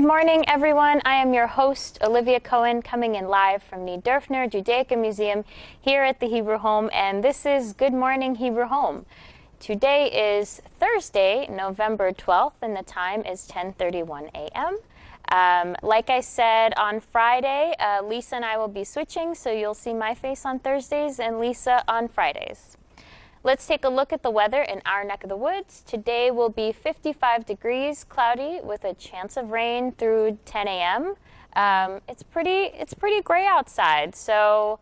Good morning, everyone. I am your host, Olivia Cohen, coming in live from the Dörfner Judaica Museum here at the Hebrew Home, and this is Good Morning Hebrew Home. Today is Thursday, November 12th, and the time is 10:31 a.m. Like I said on Friday, Lisa and I will be switching, so you'll see my face on Thursdays and Lisa on Fridays. Let's take a look at the weather in our neck of the woods. Today will be 55 degrees, cloudy, with a chance of rain through 10 a.m. It's pretty gray outside, so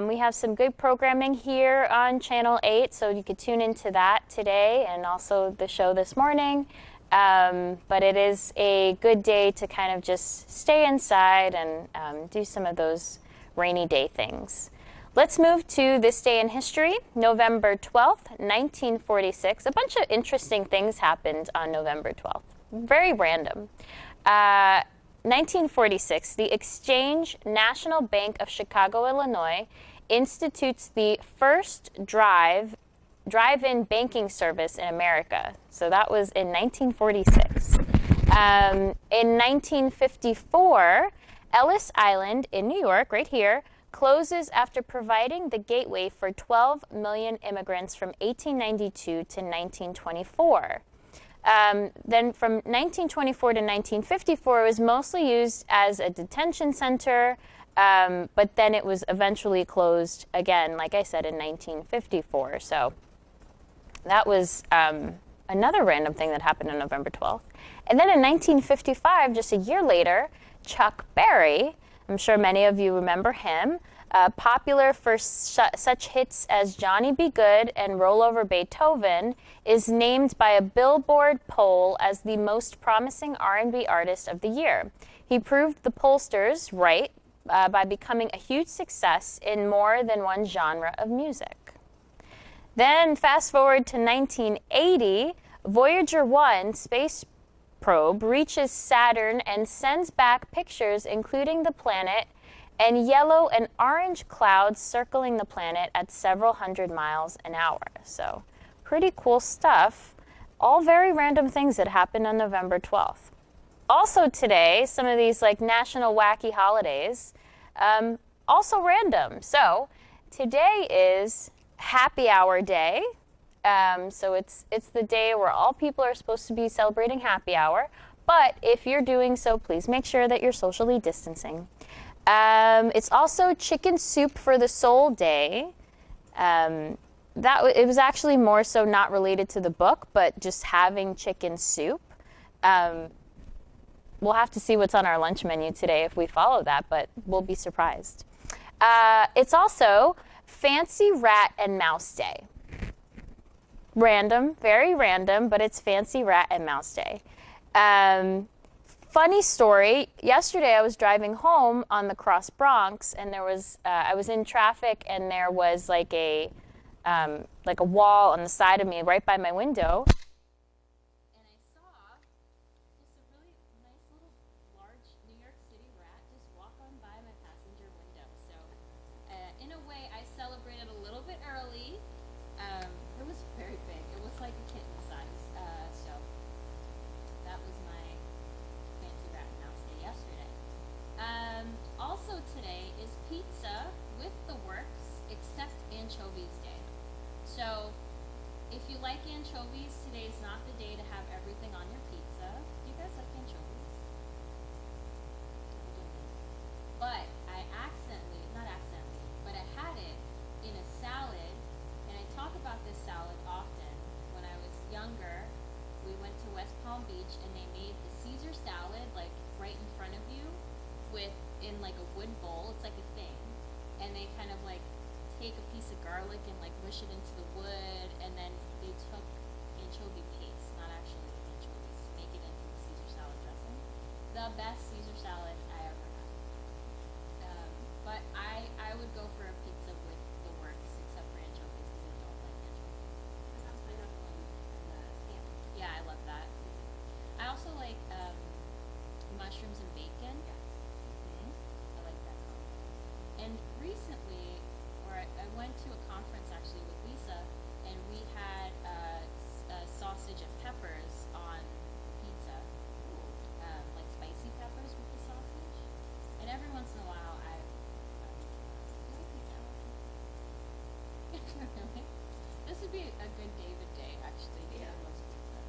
we have some good programming here on Channel 8, so you could tune into that today and also the show this morning. But it is a good day to kind of just stay inside and do some of those rainy day things. Let's move to this day in history, November 12th, 1946. A bunch of interesting things happened on November 12th. Very random. 1946, the Exchange National Bank of Chicago, Illinois, institutes the first drive-in banking service in America. So that was in 1946. In 1954, Ellis Island in New York, right here, closes after providing the gateway for 12 million immigrants from 1892 to 1924. Then from 1924 to 1954, it was mostly used as a detention center, but then it was eventually closed again, like I said, in 1954. So that was another random thing that happened on November 12th. And then in 1955, just a year later, Chuck Berry, I'm sure many of you remember him, popular for such hits as Johnny B. Good and Roll Over Beethoven, is named by a Billboard poll as the most promising R&B artist of the year. He proved the pollsters right by becoming a huge success in more than one genre of music. Then fast forward to 1980, Voyager 1 space probe reaches Saturn and sends back pictures including the planet and yellow and orange clouds circling the planet at several hundred miles an hour. So pretty cool stuff. All very random things that happened on November 12th. Also today, some of these like national wacky holidays, also random. So today is Happy Hour Day. So it's the day where all people are supposed to be celebrating happy hour. But if you're doing so, please make sure that you're socially distancing. It's also Chicken Soup for the Soul Day. It was actually more so not related to the book, but just having chicken soup. We'll have to see what's on our lunch menu today if we follow that, but we'll be surprised. It's also Fancy Rat and Mouse Day. Random, very random, but it's Fancy Rat and Mouse Day. Funny story, yesterday I was driving home on the Cross Bronx, and there was, I was in traffic, and there was like a wall on the side of me right by my window. And I saw just a really nice little large New York City rat just walk on by my passenger window. So in a way, I celebrated a little bit early. It was very big. It was like a kitten size. So that was my Fancy Rat and Mouse Day yesterday. Also today is Pizza with the Works, except Anchovies Day. So if you like anchovies, today is not the day to have everything on your pizza. Do you guys like anchovies? But I had it in a salad, and I talk about this salad often. When I was younger, we went to West Palm Beach, and they made the Caesar salad like right in front of you, in like a wood bowl. It's like a thing, and they kind of like take a piece of garlic and like mush it into the wood, and then they took anchovy paste, not actually anchovies, to make it into the Caesar salad dressing. The best Caesar salad I ever had. But I would go for a pizza with the Works, except for anchovies, because I don't like anchovies. I have pineapple and ham. Yeah, I love that. I also like mushrooms and bacon. Yeah. I like that combo. And recently, I went to a conference actually with Lisa, and we had sausage and peppers on pizza, like spicy This would be a good David day, actually. David loves pizza.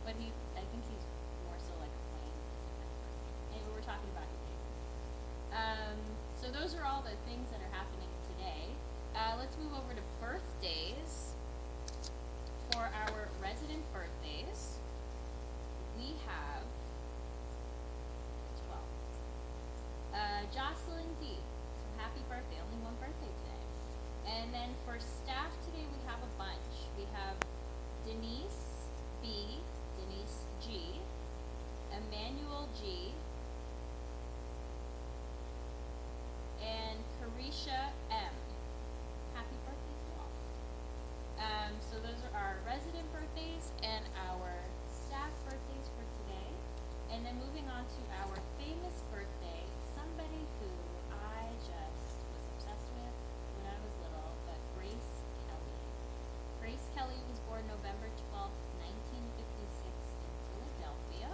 But I think he's more so like a plain pizza kind of person. Anyway, we're talking about you, David. So those are all the things that are happening today. Let's move over to birthdays. For our resident birthdays, we have 12. Jocelyn D. So happy birthday. Only one birthday today. And then for staff today, we have a bunch. We have Denise B, Denise G, Emmanuel G, and Carisha M. Happy birthday to all. So those are our resident birthdays and our staff birthdays for today. And then moving on to our famous birthday, somebody who I just was obsessed with when I was little, but Grace Kelly. Grace Kelly was born November 12th, 1956 in Philadelphia.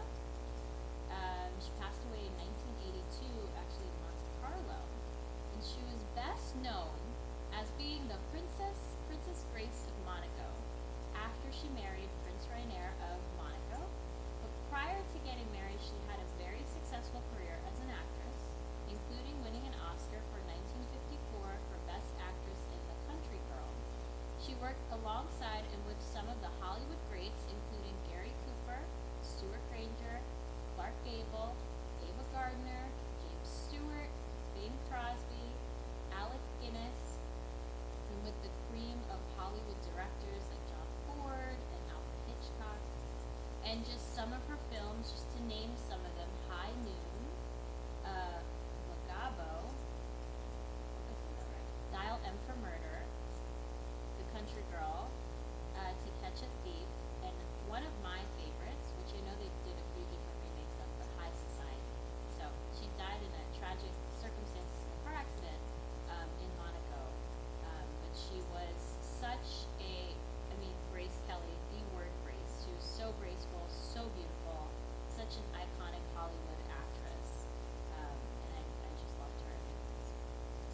She passed away in 1982, actually in Monte Carlo. And she was best known as being the Princess Grace of Monaco, after she married Prince Rainier of Monaco. But prior to getting married, she had a very successful career as an actress, including winning an Oscar for 1954 for Best Actress in The Country Girl. She worked alongside and with some of the Hollywood greats, including Gary Cooper, Stuart Granger, Clark Gable, Ava Gardner, James Stewart, Bing Crosby, Alec Guinness, and with the cream of Hollywood directors like John Ford and Alfred Hitchcock. And just some of her films, just to name some of them: High Noon, Lagabo, Dial M for Murder, The Country Girl, To Catch a Thief, and one of my favorites, which I know they did a few different remakes of, but High Society. So she died in a tragic circumstances in a car accident in Monaco. But she was such a, Grace Kelly, the word grace. She was so graceful, so beautiful, such an iconic Hollywood actress. And I just loved her.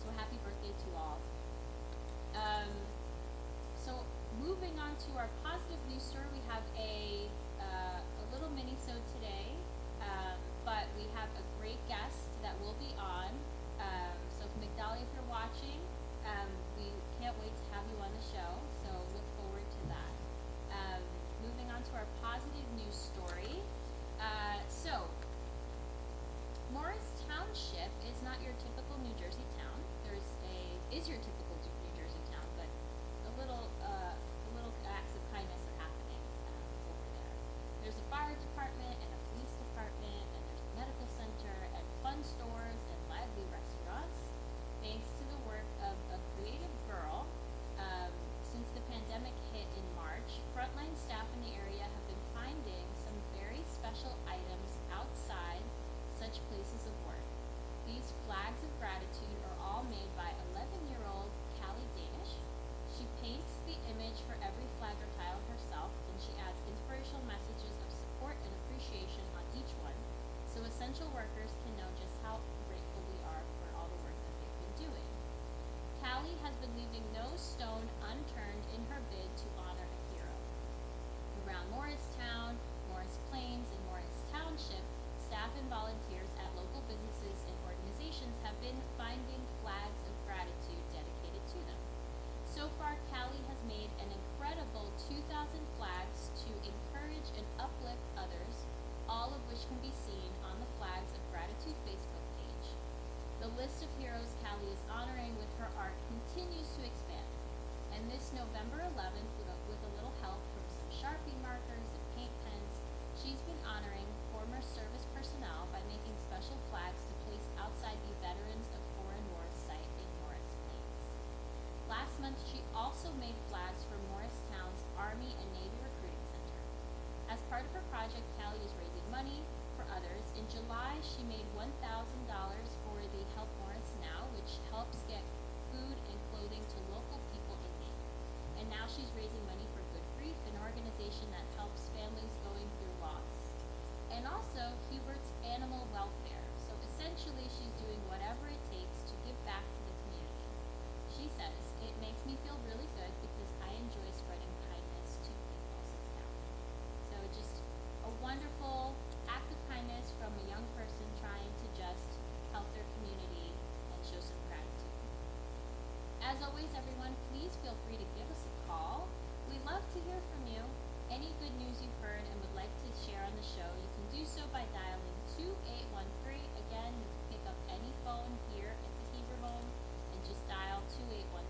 So happy birthday to all. So moving on to our positive news story, we have a little mini-sode today, but we have a great guest that will be on. So McDalia, if you're watching, we can't wait to have you on the show, so look forward to that. Moving on to our positive news story. So Morris Township is not your typical New Jersey town. Is your typical New Jersey town, but little acts of kindness are happening over there. There's a fire department and a police department, and there's a medical center and fun stores and lively restaurants, thanks to the work of a creative girl. Since the pandemic hit in March, frontline staff in the area have been finding some very special items outside such places of work. These flags of gratitude are all made by 11-year-old Callie Danish. She paints the image for every flag or tile herself, and she adds inspirational messages of support and appreciation on each one, so essential workers can know just how grateful we are for all the work that they've been doing. Callie has been leaving no stone unturned in her bid to honor a hero. Around Morristown, Morris Plains, and Morris Township, staff and volunteers at local businesses and organizations have been finding flags of gratitude dedicated to them. So far, Callie has made an incredible 2,000 flags to encourage and uplift others, all of which can be seen on the Flags of Gratitude Facebook page. The list of heroes Callie is honoring with her art continues to expand, and this November 11th, with a little help from some Sharpie markers and paint pens, she's been honoring former service personnel by making special flags to place outside the Veterans of Foreign Wars site in Morris Plains. Last month, she also made flags for Morristown's Army and Navy Recruiting Center. As part of her project, Callie is raising money for others. In July, she made $1,000 for the Help Morris Now, which helps get food and clothing to local people in need. And now she's raising money for Good Grief, an organization that helps families going through loss. And also, Hubert's Animal Welfare. So essentially, she's doing whatever it takes to give back to the community. She says, "It makes me feel really good because I enjoy spreading kindness to people. Says Catherine. So just a wonderful act of kindness from a young person trying to just help their community and show some gratitude. As always, everyone, please feel free to give us a call. We love to hear from you. Any good news you've heard and would like to share on the show, you can do so by dialing 2813. Again, you can pick up any phone here at the Heber home and just dial 2813.